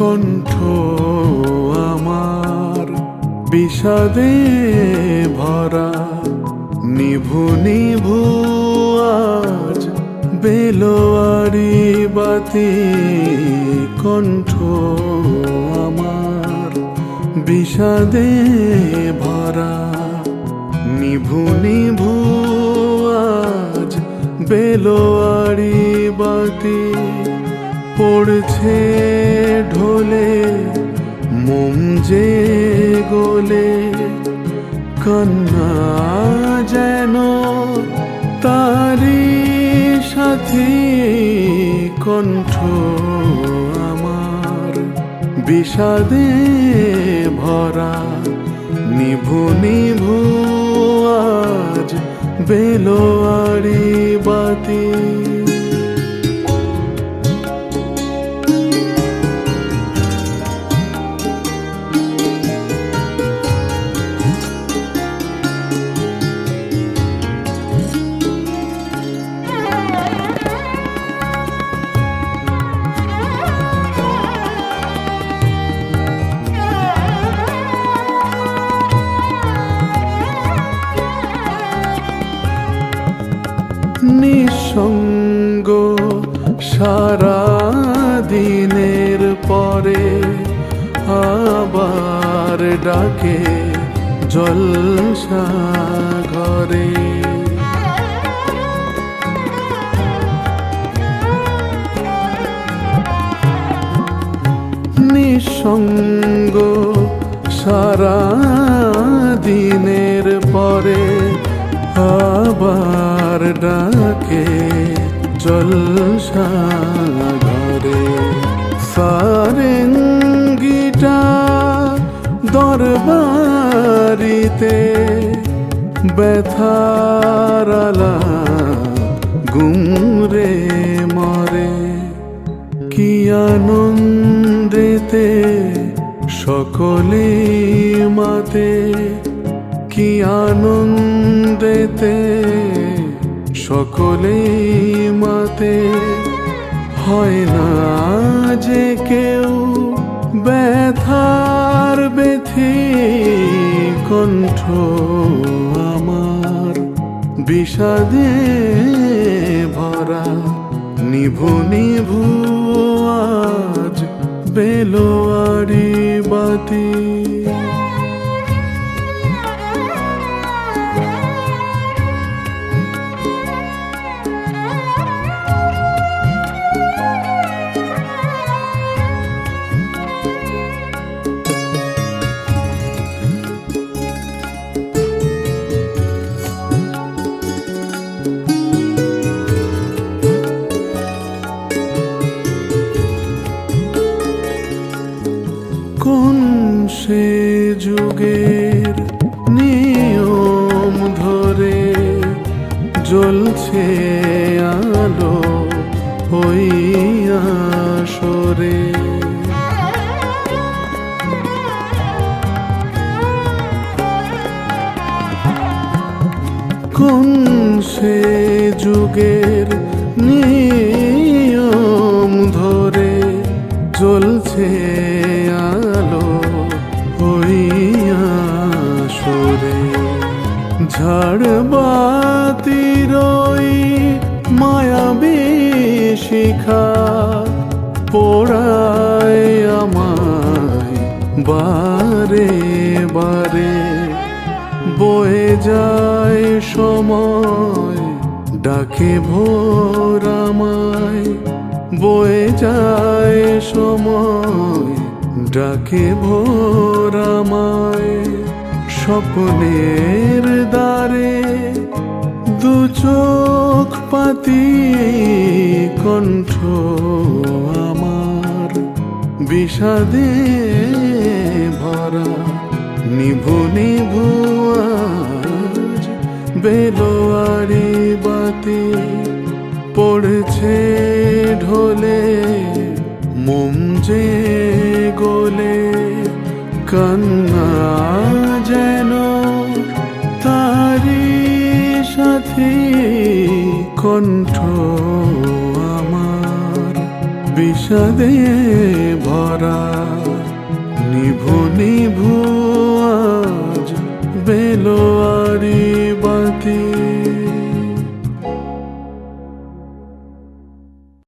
কণ্ঠ আমার বিষাদে ভরা, নিভু নিভু আজ বেলোয়ারি বাতি। কণ্ঠ আমার বিষাদে ভরা, নিভু নিভু আজ বেলোয়ারি বাতি। পড়ছে ঢোলে মোম যে গোলে, কান্না যেন তারি সাথী। কণ্ঠ আমার বিষাদে ভরা, নিভু নিভু আজ বেলোয়ারি বাতি। নিঃসঙ্গ সারা দিনের পরে আবার ডাকে জলসা ঘরে। নিঃসঙ্গ সারা দিনের পরে আবার ডাকে জলসা ঘরে। সারেঙ্গিটা দরবারিতে ব্যথারালা গুমরে মরে। কি আনন্দেতে সকলে মাতে, কি আনন্দেতে সকলে মাতে। হয় না যে কেউ ব্যথার ব্যথি। কণ্ঠ আমার বিষাদে ভরা, নিভু নিভু আজ বেলোয়ারি বাতি। কোন সে যুগের নিয়ম ধরে জ্বলছে আলো ওই আসরে। কোন সে যুগের নিয়ম ধরে জ্বলছে আলো ওই আসরে। ঝাড়বাতির ওই মায়াবী শিখা পোড়ায় আমায় বারে বারে। বয়ে যায় সময় ডাকে ভোর আমায়, বয়ে যায় সময় ডাকে ভোর আমায়। স্বপ্নের দ্বারে দু চোখ পাতি। কণ্ঠ আমার বিষাদে ভরা, নিভু নিভু আজ বেলোয়ারি বাতি। পড়ছে ঢোলে মোম যে গোলে, কান্না যেন তারি সাথী। কণ্ঠ আমার বিষাদে ভরা নিভু নিভু আজ বেলোয়ারি বাতি।